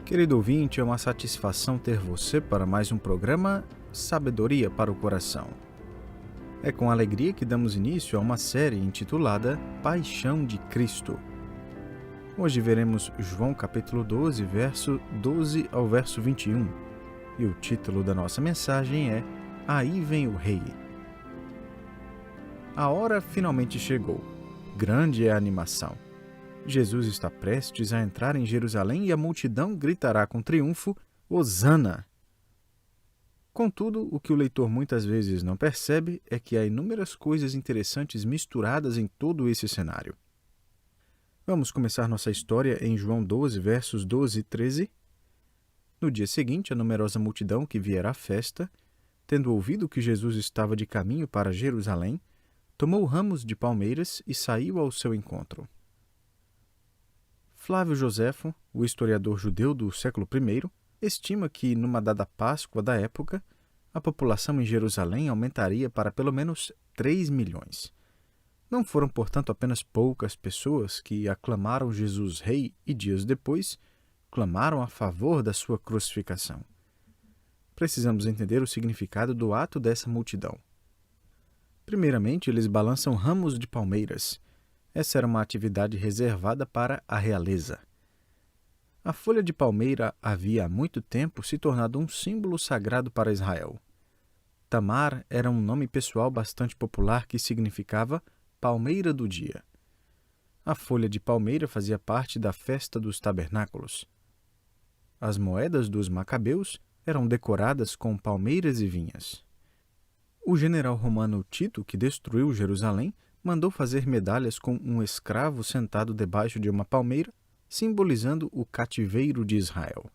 Querido ouvinte, é uma satisfação ter você para mais um programa Sabedoria para o Coração. É com alegria que damos início a uma série intitulada Paixão de Cristo. Hoje veremos João capítulo 12, verso 12 ao verso 21, e o título da nossa mensagem é Aí vem o Rei. A hora finalmente chegou. Grande é a animação. Jesus está prestes a entrar em Jerusalém e a multidão gritará com triunfo, Hosana! Contudo, o que o leitor muitas vezes não percebe é que há inúmeras coisas interessantes misturadas em todo esse cenário. Vamos começar nossa história em João 12, versos 12 e 13. No dia seguinte, a numerosa multidão que viera à festa, tendo ouvido que Jesus estava de caminho para Jerusalém, tomou ramos de palmeiras e saiu ao seu encontro. Flávio Joséfo, o historiador judeu do século I, estima que, numa dada Páscoa da época, a população em Jerusalém aumentaria para pelo menos 3 milhões. Não foram, portanto, apenas poucas pessoas que aclamaram Jesus rei e, dias depois, clamaram a favor da sua crucificação. Precisamos entender o significado do ato dessa multidão. Primeiramente, eles balançam ramos de palmeiras. Essa era uma atividade reservada para a realeza. A folha de palmeira havia há muito tempo se tornado um símbolo sagrado para Israel. Tamar era um nome pessoal bastante popular que significava palmeira do dia. A folha de palmeira fazia parte da festa dos tabernáculos. As moedas dos macabeus eram decoradas com palmeiras e vinhas. O general romano Tito, que destruiu Jerusalém, mandou fazer medalhas com um escravo sentado debaixo de uma palmeira, simbolizando o cativeiro de Israel.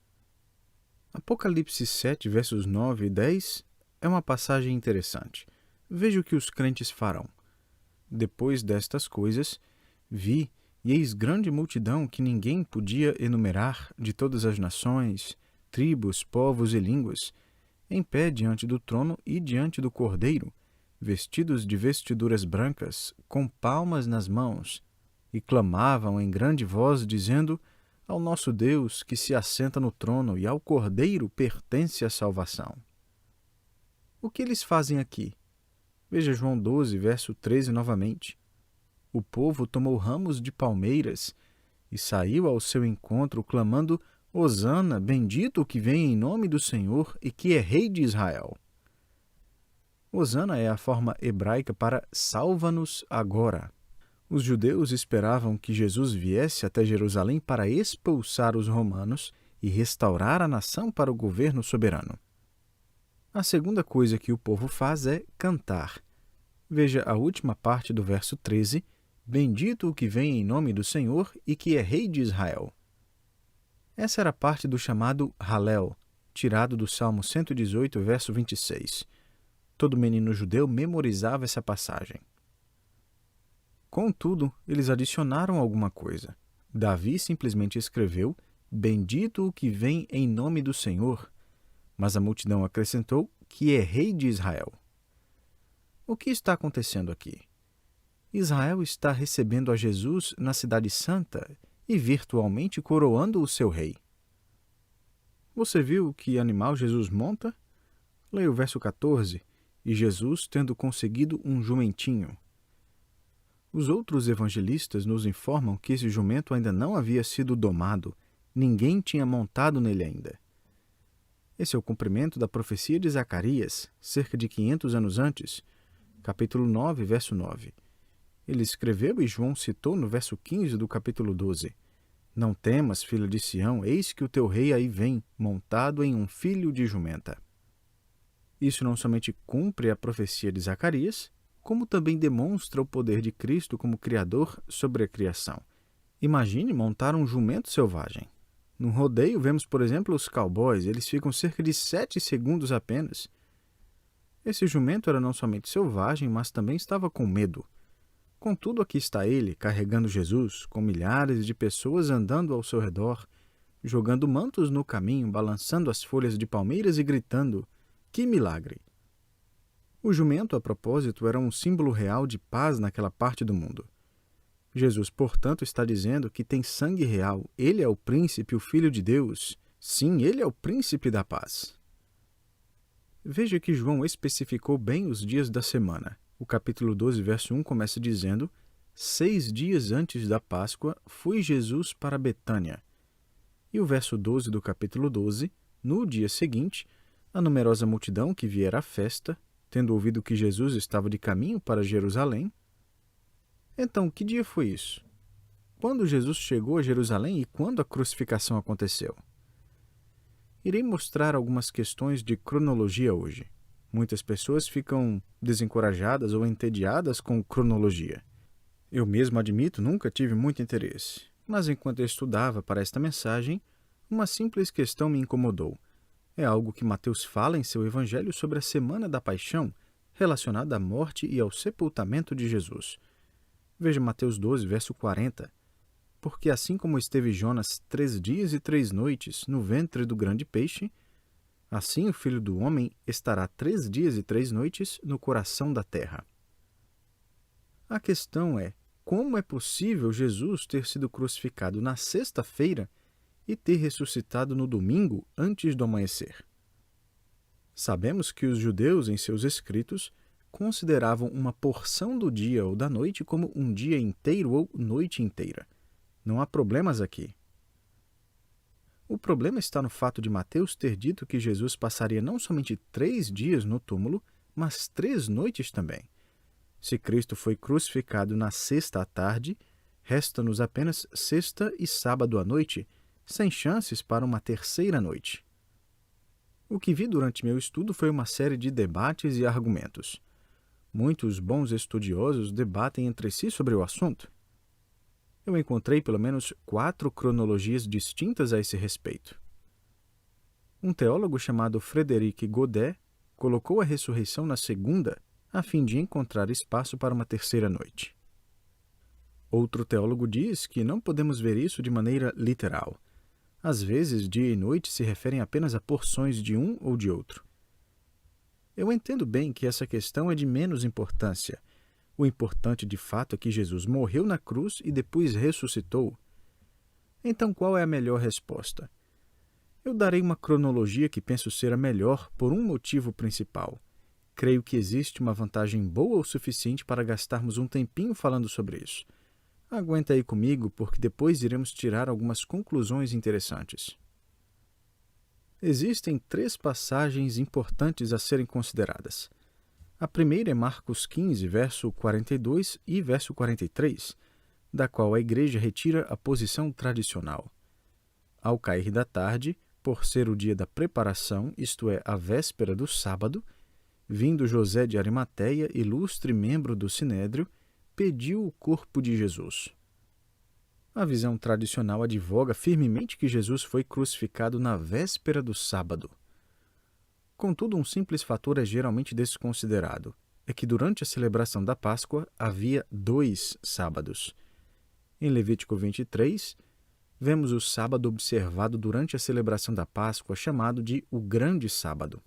Apocalipse 7, versos 9 e 10 é uma passagem interessante. Veja o que os crentes farão. Depois destas coisas, vi, e eis grande multidão que ninguém podia enumerar, de todas as nações, tribos, povos e línguas, em pé diante do trono e diante do Cordeiro, vestidos de vestiduras brancas, com palmas nas mãos, e clamavam em grande voz, dizendo, ao nosso Deus que se assenta no trono e ao Cordeiro pertence a salvação. O que eles fazem aqui? Veja João 12, verso 13 novamente. O povo tomou ramos de palmeiras e saiu ao seu encontro, clamando, Hosana, bendito o que vem em nome do Senhor e que é Rei de Israel. Hosana é a forma hebraica para salva-nos agora. Os judeus esperavam que Jesus viesse até Jerusalém para expulsar os romanos e restaurar a nação para o governo soberano. A segunda coisa que o povo faz é cantar. Veja a última parte do verso 13, bendito o que vem em nome do Senhor e que é Rei de Israel. Essa era parte do chamado Halel, tirado do Salmo 118, verso 26. Todo menino judeu memorizava essa passagem. Contudo, eles adicionaram alguma coisa. Davi simplesmente escreveu, bendito o que vem em nome do Senhor, mas a multidão acrescentou que é Rei de Israel. O que está acontecendo aqui? Israel está recebendo a Jesus na Cidade Santa e virtualmente coroando o seu rei. Você viu que animal Jesus monta? Leia o verso 14. E Jesus tendo conseguido um jumentinho. Os outros evangelistas nos informam que esse jumento ainda não havia sido domado, ninguém tinha montado nele ainda. Esse é o cumprimento da profecia de Zacarias, cerca de 500 anos antes, capítulo 9, verso 9. Ele escreveu e João citou no verso 15 do capítulo 12. Não temas, filha de Sião, eis que o teu rei aí vem, montado em um filho de jumenta. Isso não somente cumpre a profecia de Zacarias, como também demonstra o poder de Cristo como Criador sobre a criação. Imagine montar um jumento selvagem. No rodeio, vemos, por exemplo, os cowboys. Eles ficam cerca de 7 segundos apenas. Esse jumento era não somente selvagem, mas também estava com medo. Contudo, aqui está ele, carregando Jesus, com milhares de pessoas andando ao seu redor, jogando mantos no caminho, balançando as folhas de palmeiras e gritando, que milagre! O jumento, a propósito, era um símbolo real de paz naquela parte do mundo. Jesus, portanto, está dizendo que tem sangue real, ele é o príncipe, o Filho de Deus, Sim, ele é o príncipe da paz. Veja que João especificou bem os dias da semana. O capítulo 12, verso 1 começa dizendo: 6 dias antes da Páscoa, foi Jesus para Betânia. E o verso 12 do capítulo 12, no dia seguinte, a numerosa multidão que viera à festa, tendo ouvido que Jesus estava de caminho para Jerusalém. Então, que dia foi isso? Quando Jesus chegou a Jerusalém e quando a crucificação aconteceu? Irei mostrar algumas questões de cronologia hoje. Muitas pessoas ficam desencorajadas ou entediadas com cronologia. Eu mesmo admito, nunca tive muito interesse. Mas enquanto eu estudava para esta mensagem, uma simples questão me incomodou. É algo que Mateus fala em seu evangelho sobre a Semana da Paixão, relacionada à morte e ao sepultamento de Jesus. Veja Mateus 12, verso 40. Porque assim como esteve Jonas 3 dias e 3 noites no ventre do grande peixe, assim o Filho do Homem estará 3 dias e 3 noites no coração da terra. A questão é, como é possível Jesus ter sido crucificado na sexta-feira e ter ressuscitado no domingo antes do amanhecer? Sabemos que os judeus, em seus escritos, consideravam uma porção do dia ou da noite como um dia inteiro ou noite inteira. Não há problemas aqui. O problema está no fato de Mateus ter dito que Jesus passaria não somente 3 dias no túmulo, mas 3 noites também. Se Cristo foi crucificado na sexta à tarde, resta-nos apenas sexta e sábado à noite, sem chances para uma terceira noite. O que vi durante meu estudo foi uma série de debates e argumentos. Muitos bons estudiosos debatem entre si sobre o assunto. Eu encontrei pelo menos 4 cronologias distintas a esse respeito. Um teólogo chamado Frederic Godet colocou a ressurreição na segunda, a fim de encontrar espaço para uma terceira noite. Outro teólogo diz que não podemos ver isso de maneira literal. Às vezes, dia e noite se referem apenas a porções de um ou de outro. Eu entendo bem que essa questão é de menos importância. O importante, de fato, é que Jesus morreu na cruz e depois ressuscitou. Então, qual é a melhor resposta? Eu darei uma cronologia que penso ser a melhor por um motivo principal. Creio que existe uma vantagem boa o suficiente para gastarmos um tempinho falando sobre isso. Aguenta aí comigo, porque depois iremos tirar algumas conclusões interessantes. Existem 3 passagens importantes a serem consideradas. A primeira é Marcos 15, verso 42 e verso 43, da qual a igreja retira a posição tradicional. Ao cair da tarde, por ser o dia da preparação, isto é, a véspera do sábado, vindo José de Arimateia, ilustre membro do Sinédrio, pediu o corpo de Jesus. A visão tradicional advoga firmemente que Jesus foi crucificado na véspera do sábado. Contudo, um simples fator é geralmente desconsiderado. É que durante a celebração da Páscoa havia 2 sábados. Em Levítico 23, vemos o sábado observado durante a celebração da Páscoa, chamado de o Grande Sábado.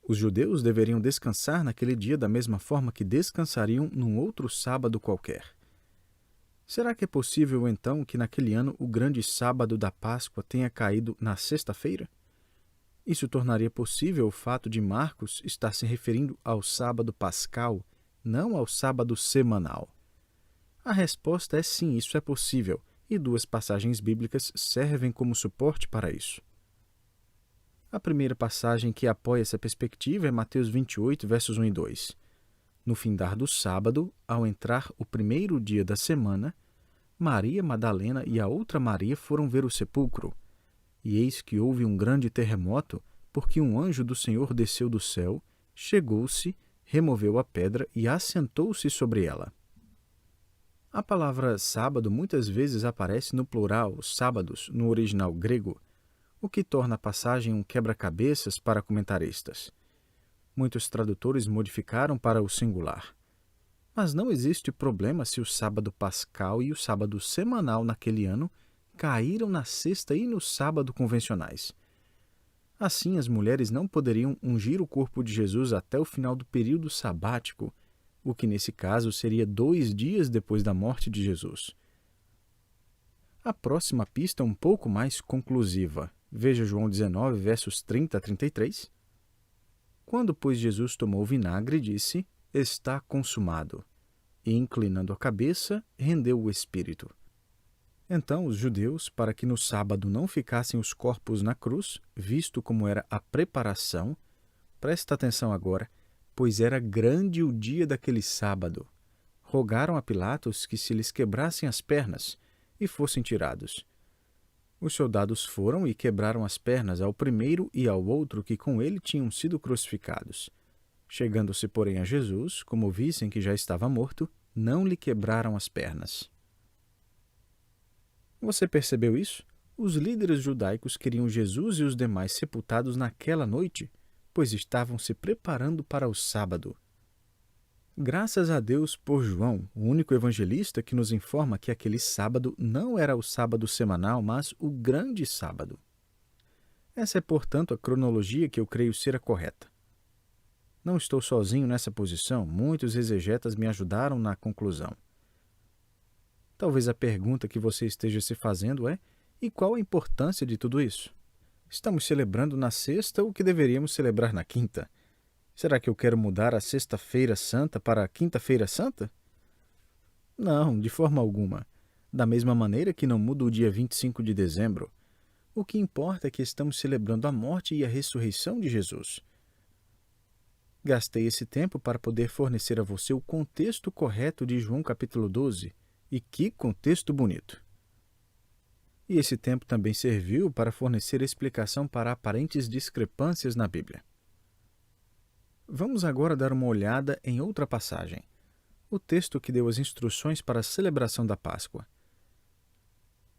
Os judeus deveriam descansar naquele dia da mesma forma que descansariam num outro sábado qualquer. Será que é possível, então, que naquele ano o Grande Sábado da Páscoa tenha caído na sexta-feira? Isso tornaria possível o fato de Marcos estar se referindo ao sábado pascal, não ao sábado semanal. A resposta é sim, isso é possível, e 2 passagens bíblicas servem como suporte para isso. A primeira passagem que apoia essa perspectiva é Mateus 28, versos 1 e 2. No findar do sábado, ao entrar o primeiro dia da semana, Maria Madalena e a outra Maria foram ver o sepulcro. E eis que houve um grande terremoto, porque um anjo do Senhor desceu do céu, chegou-se, removeu a pedra e assentou-se sobre ela. A palavra sábado muitas vezes aparece no plural, sábados, no original grego, o que torna a passagem um quebra-cabeças para comentaristas. Muitos tradutores modificaram para o singular. Mas não existe problema se o sábado pascal e o sábado semanal naquele ano caíram na sexta e no sábado convencionais. Assim, as mulheres não poderiam ungir o corpo de Jesus até o final do período sabático, o que nesse caso seria 2 dias depois da morte de Jesus. A próxima pista é um pouco mais conclusiva. Veja João 19, versos 30 a 33. Quando, pois, Jesus tomou o vinagre, disse: Está consumado. E, inclinando a cabeça, rendeu o espírito. Então os judeus, para que no sábado não ficassem os corpos na cruz, visto como era a preparação, presta atenção agora, pois era grande o dia daquele sábado, rogaram a Pilatos que se lhes quebrassem as pernas e fossem tirados. Os soldados foram e quebraram as pernas ao primeiro e ao outro que com ele tinham sido crucificados. Chegando-se, porém, a Jesus, como vissem que já estava morto, não lhe quebraram as pernas. Você percebeu isso? Os líderes judaicos queriam Jesus e os demais sepultados naquela noite, pois estavam se preparando para o sábado. Graças a Deus por João, o único evangelista que nos informa que aquele sábado não era o sábado semanal, mas o grande sábado. Essa é, portanto, a cronologia que eu creio ser a correta. Não estou sozinho nessa posição, muitos exegetas me ajudaram na conclusão. Talvez a pergunta que você esteja se fazendo é: e qual a importância de tudo isso? Estamos celebrando na sexta o que deveríamos celebrar na quinta. Será que eu quero mudar a Sexta-feira Santa para a Quinta-feira Santa? Não, de forma alguma. Da mesma maneira que não muda o dia 25 de dezembro. O que importa é que estamos celebrando a morte e a ressurreição de Jesus. Gastei esse tempo para poder fornecer a você o contexto correto de João capítulo 12. E que contexto bonito! E esse tempo também serviu para fornecer explicação para aparentes discrepâncias na Bíblia. Vamos agora dar uma olhada em outra passagem, o texto que deu as instruções para a celebração da Páscoa.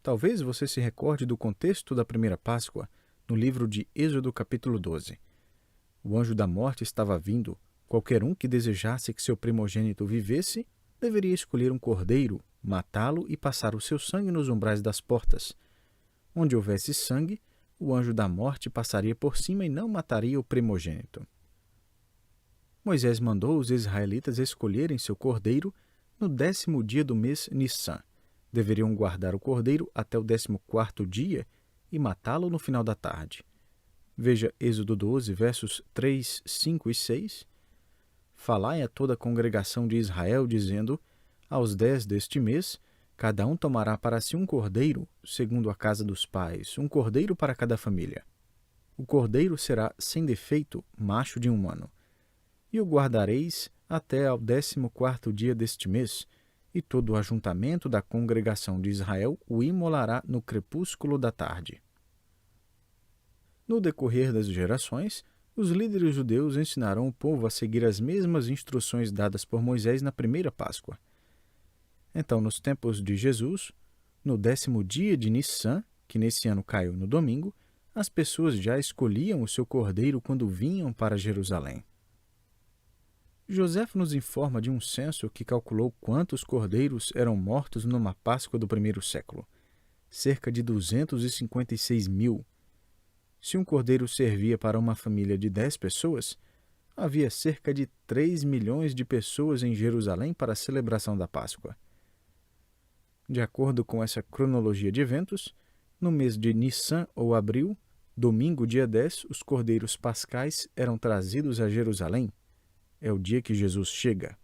Talvez você se recorde do contexto da primeira Páscoa no livro de Êxodo capítulo 12. O anjo da morte estava vindo. Qualquer um que desejasse que seu primogênito vivesse deveria escolher um cordeiro, matá-lo e passar o seu sangue nos umbrais das portas. Onde houvesse sangue, o anjo da morte passaria por cima e não mataria o primogênito. Moisés mandou os israelitas escolherem seu cordeiro no 10º dia do mês Nissan. Deveriam guardar o cordeiro até o 14º dia e matá-lo no final da tarde. Veja Êxodo 12, versos 3, 5 e 6. Falai a toda a congregação de Israel, dizendo: aos 10 deste mês, cada um tomará para si um cordeiro, segundo a casa dos pais, um cordeiro para cada família. O cordeiro será sem defeito, macho de 1 ano. E o guardareis até ao 14º dia deste mês, e todo o ajuntamento da congregação de Israel o imolará no crepúsculo da tarde. No decorrer das gerações, os líderes judeus ensinaram o povo a seguir as mesmas instruções dadas por Moisés na primeira Páscoa. Então, nos tempos de Jesus, no 10º dia de Nissan, que nesse ano caiu no domingo, as pessoas já escolhiam o seu cordeiro quando vinham para Jerusalém. José nos informa de um censo que calculou quantos cordeiros eram mortos numa Páscoa do primeiro século. Cerca de 256 mil. Se um cordeiro servia para uma família de 10 pessoas, havia cerca de 3 milhões de pessoas em Jerusalém para a celebração da Páscoa. De acordo com essa cronologia de eventos, no mês de Nissan ou abril, domingo dia 10, os cordeiros pascais eram trazidos a Jerusalém. É o dia que Jesus chega.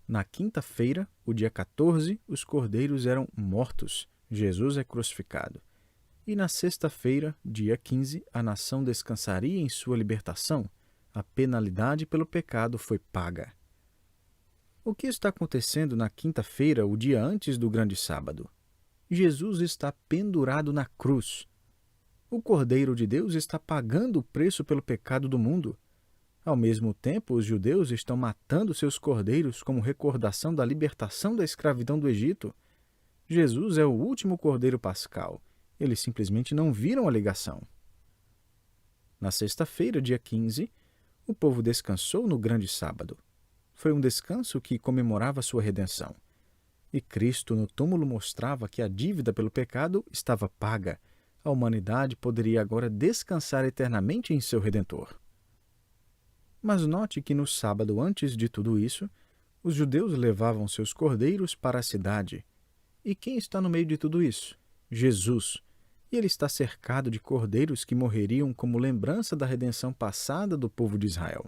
Na quinta-feira, o dia 14, os cordeiros eram mortos. Jesus é crucificado. E na sexta-feira, dia 15, a nação descansaria em sua libertação. A penalidade pelo pecado foi paga. O que está acontecendo na quinta-feira, o dia antes do grande sábado? Jesus está pendurado na cruz. O Cordeiro de Deus está pagando o preço pelo pecado do mundo. Ao mesmo tempo, os judeus estão matando seus cordeiros como recordação da libertação da escravidão do Egito. Jesus é o último cordeiro pascal. Eles simplesmente não viram a ligação. Na sexta-feira, dia 15, o povo descansou no grande sábado. Foi um descanso que comemorava sua redenção. E Cristo no túmulo mostrava que a dívida pelo pecado estava paga. A humanidade poderia agora descansar eternamente em seu Redentor. Mas note que no sábado antes de tudo isso, os judeus levavam seus cordeiros para a cidade. E quem está no meio de tudo isso? Jesus. e ele está cercado de cordeiros que morreriam como lembrança da redenção passada do povo de Israel.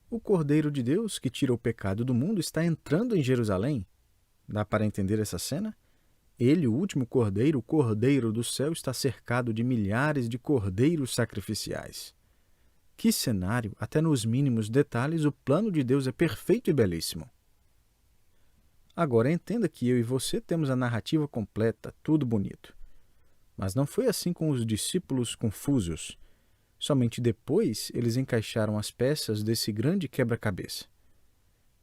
O Cordeiro de Deus, que tira o pecado do mundo, está entrando em Jerusalém. Dá para entender essa cena? Ele, o último cordeiro, o Cordeiro do céu, está cercado de milhares de cordeiros sacrificiais. Que cenário! Até nos mínimos detalhes, o plano de Deus é perfeito e belíssimo. Agora, entenda que eu e você temos a narrativa completa, tudo bonito. Mas não foi assim com os discípulos confusos. Somente depois eles encaixaram as peças desse grande quebra-cabeça.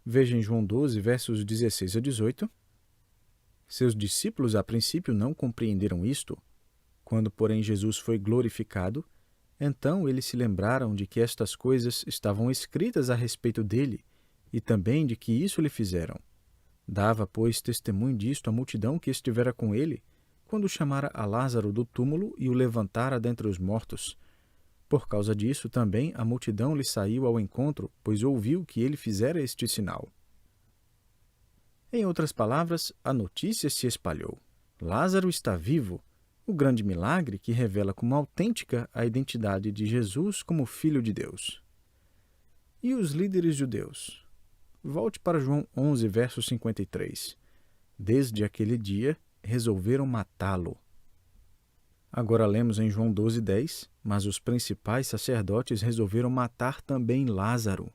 Veja em João 12, versos 16 a 18. Seus discípulos a princípio não compreenderam isto. Quando, porém, Jesus foi glorificado, então eles se lembraram de que estas coisas estavam escritas a respeito dele e também de que isso lhe fizeram. Dava, pois, testemunho disto a multidão que estivera com ele, quando chamara a Lázaro do túmulo e o levantara dentre os mortos. Por causa disso, também a multidão lhe saiu ao encontro, pois ouviu que ele fizera este sinal. Em outras palavras, a notícia se espalhou. Lázaro está vivo, o grande milagre que revela como autêntica a identidade de Jesus como Filho de Deus. E os líderes judeus? Volte para João 11, verso 53. Desde aquele dia, resolveram matá-lo. Agora lemos em João 12, 10, mas os principais sacerdotes resolveram matar também Lázaro.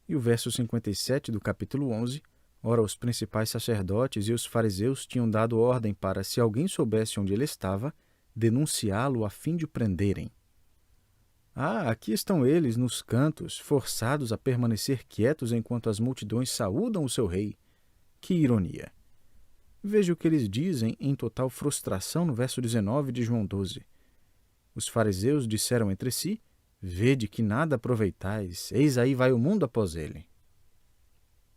E o verso 57 do capítulo 11, ora, os principais sacerdotes e os fariseus tinham dado ordem para, se alguém soubesse onde ele estava, denunciá-lo a fim de o prenderem. Aqui estão eles nos cantos, forçados a permanecer quietos enquanto as multidões saúdam o seu rei. Que ironia! Veja o que eles dizem em total frustração no verso 19 de João 12. Os fariseus disseram entre si: Vede que nada aproveitais, eis aí vai o mundo após ele.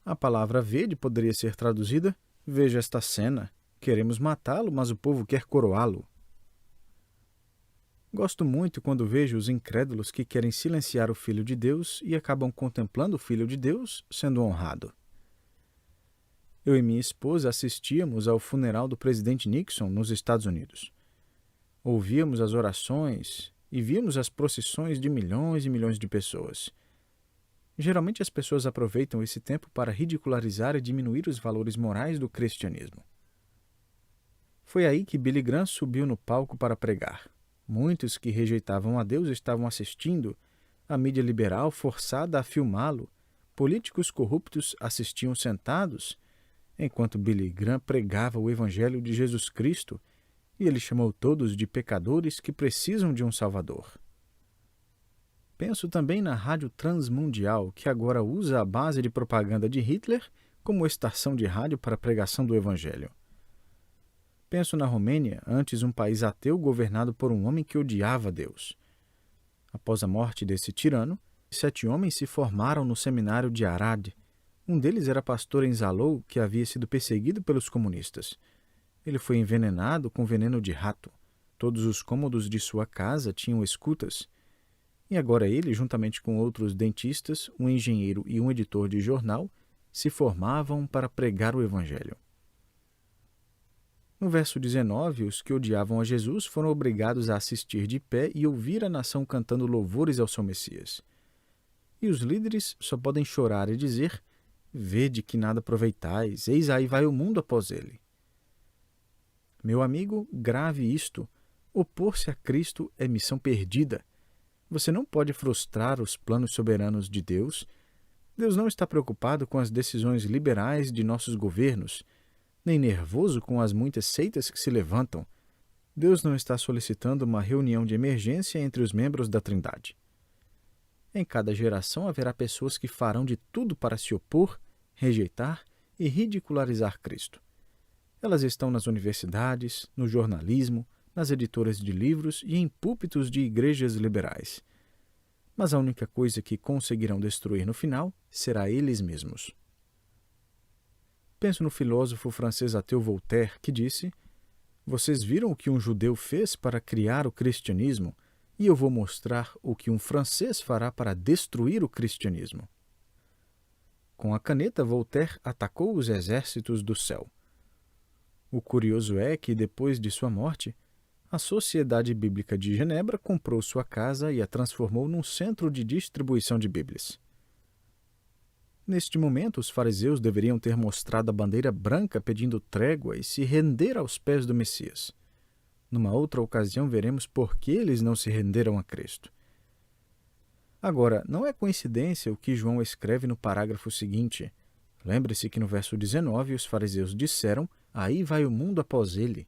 A palavra vede poderia ser traduzida: Veja esta cena, queremos matá-lo, mas o povo quer coroá-lo. Gosto muito quando vejo os incrédulos que querem silenciar o Filho de Deus e acabam contemplando o Filho de Deus sendo honrado. Eu e minha esposa assistíamos ao funeral do presidente Nixon nos Estados Unidos. Ouvíamos as orações e víamos as procissões de milhões e milhões de pessoas. Geralmente as pessoas aproveitam esse tempo para ridicularizar e diminuir os valores morais do cristianismo. Foi aí que Billy Graham subiu no palco para pregar. Muitos que rejeitavam a Deus estavam assistindo, a mídia liberal forçada a filmá-lo, políticos corruptos assistiam sentados, enquanto Billy Graham pregava o Evangelho de Jesus Cristo, e ele chamou todos de pecadores que precisam de um Salvador. Penso também na Rádio Transmundial, que agora usa a base de propaganda de Hitler como estação de rádio para a pregação do Evangelho. Penso na Romênia, antes um país ateu governado por um homem que odiava Deus. Após a morte desse tirano, 7 homens se formaram no seminário de Arad. Um deles era pastor em Zalou, que havia sido perseguido pelos comunistas. Ele foi envenenado com veneno de rato. Todos os cômodos de sua casa tinham escutas. E agora ele, juntamente com outros dentistas, um engenheiro e um editor de jornal, se formavam para pregar o Evangelho. No verso 19, os que odiavam a Jesus foram obrigados a assistir de pé e ouvir a nação cantando louvores ao seu Messias. E os líderes só podem chorar e dizer: Vede que nada aproveitais, eis aí vai o mundo após ele. Meu amigo, grave isto: opor-se a Cristo é missão perdida. Você não pode frustrar os planos soberanos de Deus. Deus não está preocupado com as decisões liberais de nossos governos, nem nervoso com as muitas seitas que se levantam. Deus não está solicitando uma reunião de emergência entre os membros da Trindade. Em cada geração haverá pessoas que farão de tudo para se opor, rejeitar e ridicularizar Cristo. Elas estão nas universidades, no jornalismo, nas editoras de livros e em púlpitos de igrejas liberais. Mas a única coisa que conseguirão destruir no final será eles mesmos. Penso no filósofo francês ateu Voltaire, que disse: Vocês viram o que um judeu fez para criar o cristianismo, e eu vou mostrar o que um francês fará para destruir o cristianismo. Com a caneta, Voltaire atacou os exércitos do céu. O curioso é que, depois de sua morte, a Sociedade Bíblica de Genebra comprou sua casa e a transformou num centro de distribuição de Bíblias. Neste momento, os fariseus deveriam ter mostrado a bandeira branca pedindo trégua e se render aos pés do Messias. Numa outra ocasião, veremos por que eles não se renderam a Cristo. Agora, não é coincidência o que João escreve no parágrafo seguinte. Lembre-se que no verso 19 os fariseus disseram: "Aí vai o mundo após ele."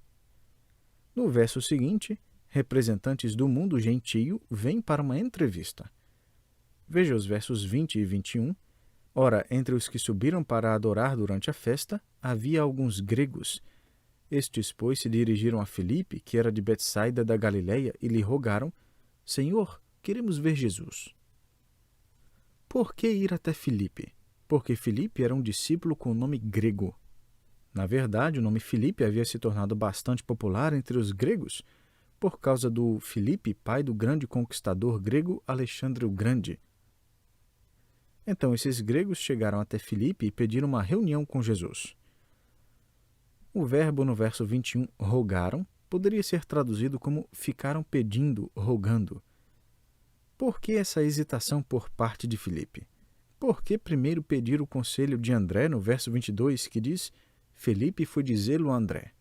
No verso seguinte, representantes do mundo gentio vêm para uma entrevista. Veja os versos 20 e 21. Ora, entre os que subiram para adorar durante a festa, havia alguns gregos. Estes, pois, se dirigiram a Filipe, que era de Betsaida da Galileia, e lhe rogaram: "Senhor, queremos ver Jesus." Por que ir até Filipe? Porque Filipe era um discípulo com o nome grego. Na verdade, o nome Filipe havia se tornado bastante popular entre os gregos por causa do Filipe, pai do grande conquistador grego Alexandre o Grande. Então, esses gregos chegaram até Filipe e pediram uma reunião com Jesus. O verbo no verso 21, rogaram, poderia ser traduzido como ficaram pedindo, rogando. Por que essa hesitação por parte de Filipe? Por que primeiro pedir o conselho de André no verso 22, que diz: Filipe foi dizê-lo a André?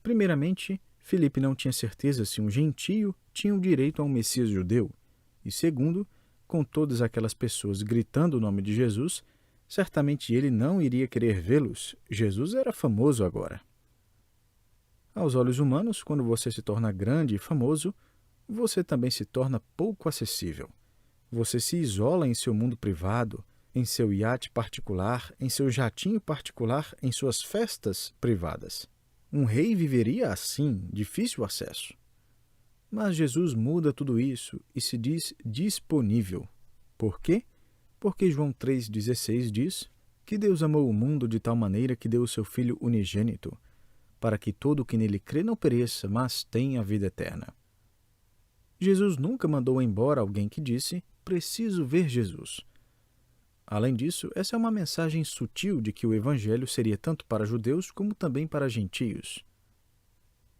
Primeiramente, Filipe não tinha certeza se um gentio tinha o direito a um Messias judeu. E segundo, com todas aquelas pessoas gritando o nome de Jesus, certamente ele não iria querer vê-los. Jesus era famoso agora. Aos olhos humanos, quando você se torna grande e famoso, você também se torna pouco acessível. Você se isola em seu mundo privado, em seu iate particular, em seu jatinho particular, em suas festas privadas. Um rei viveria assim, difícil acesso. Mas Jesus muda tudo isso e se diz disponível. Por quê? Porque João 3,16 diz que Deus amou o mundo de tal maneira que deu o seu Filho unigênito, para que todo o que nele crê não pereça, mas tenha a vida eterna. Jesus nunca mandou embora alguém que disse: preciso ver Jesus. Além disso, essa é uma mensagem sutil de que o Evangelho seria tanto para judeus como também para gentios.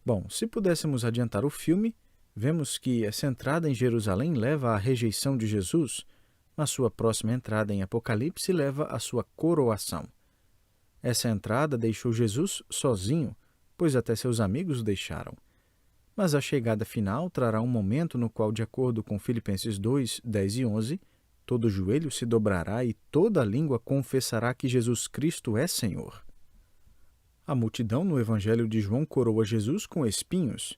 Bom, se pudéssemos adiantar o filme, vemos que essa entrada em Jerusalém leva à rejeição de Jesus, mas sua próxima entrada em Apocalipse leva à sua coroação. Essa entrada deixou Jesus sozinho, pois até seus amigos o deixaram. Mas a chegada final trará um momento no qual, de acordo com Filipenses 2, 10 e 11, todo joelho se dobrará e toda língua confessará que Jesus Cristo é Senhor. A multidão no Evangelho de João coroa Jesus com espinhos,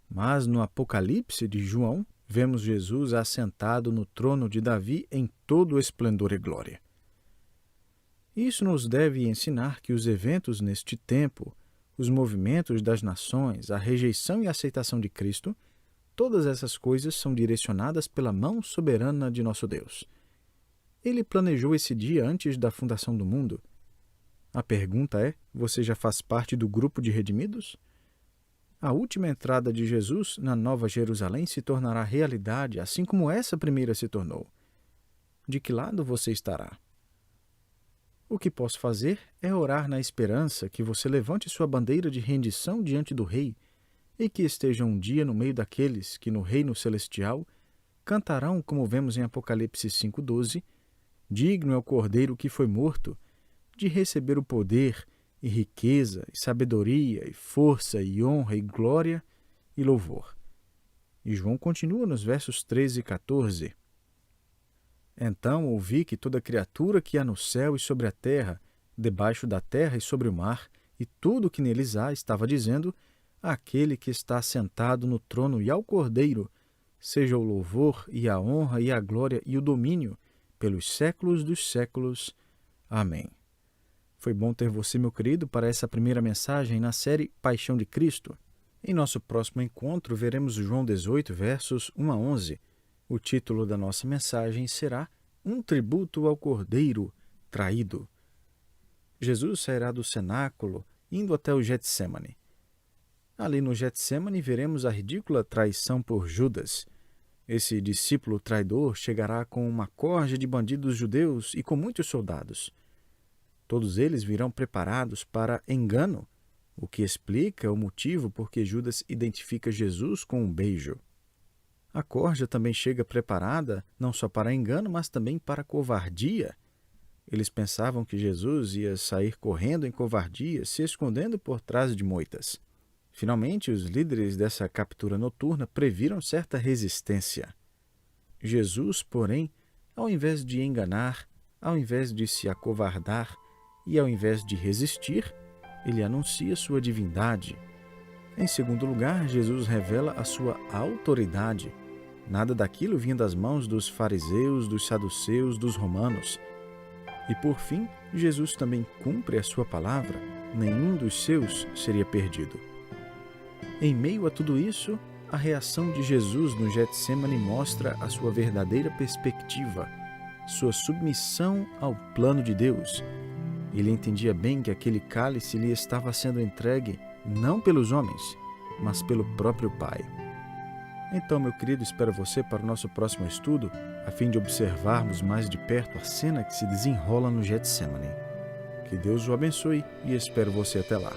mas no Apocalipse de João vemos Jesus assentado no trono de Davi em todo o esplendor e glória. Isso nos deve ensinar que os eventos neste tempo, os movimentos das nações, a rejeição e a aceitação de Cristo, todas essas coisas são direcionadas pela mão soberana de nosso Deus. Ele planejou esse dia antes da fundação do mundo. A pergunta é: você já faz parte do grupo de redimidos? A última entrada de Jesus na Nova Jerusalém se tornará realidade, assim como essa primeira se tornou. De que lado você estará? O que posso fazer é orar na esperança que você levante sua bandeira de rendição diante do Rei e que esteja um dia no meio daqueles que no reino celestial cantarão, como vemos em Apocalipse 5,12, digno é o Cordeiro que foi morto, de receber o poder e riqueza, e sabedoria, e força, e honra, e glória, e louvor. E João continua nos versos 13 e 14. Então ouvi que toda criatura que há no céu e sobre a terra, debaixo da terra e sobre o mar, e tudo o que neles há, estava dizendo: àquele que está sentado no trono e ao Cordeiro, seja o louvor, e a honra, e a glória, e o domínio, pelos séculos dos séculos. Amém. Foi bom ter você, meu querido, para essa primeira mensagem na série Paixão de Cristo. Em nosso próximo encontro, veremos João 18, versos 1 a 11. O título da nossa mensagem será Um Tributo ao Cordeiro Traído. Jesus sairá do cenáculo, indo até o Getsêmani. Ali no Getsêmani, veremos a ridícula traição por Judas. Esse discípulo traidor chegará com uma corja de bandidos judeus e com muitos soldados. Todos eles virão preparados para engano o que explica o motivo por que Judas identifica Jesus com um beijo. A corja também chega preparada não só para engano, mas também para covardia. Eles pensavam que Jesus ia sair correndo em covardia, se escondendo por trás de moitas. Finalmente, os líderes dessa captura noturna previram certa resistência. Jesus, porém, ao invés de enganar, ao invés de se acovardar e ao invés de resistir, ele anuncia sua divindade. Em segundo lugar, Jesus revela a sua autoridade. Nada daquilo vinha das mãos dos fariseus, dos saduceus, dos romanos. E por fim, Jesus também cumpre a sua palavra. Nenhum dos seus seria perdido. Em meio a tudo isso, a reação de Jesus no Getsêmani mostra a sua verdadeira perspectiva, sua submissão ao plano de Deus. Ele entendia bem que aquele cálice lhe estava sendo entregue não pelos homens, mas pelo próprio Pai. Então, meu querido, espero você para o nosso próximo estudo, a fim de observarmos mais de perto a cena que se desenrola no Getsêmani. Que Deus o abençoe e espero você até lá.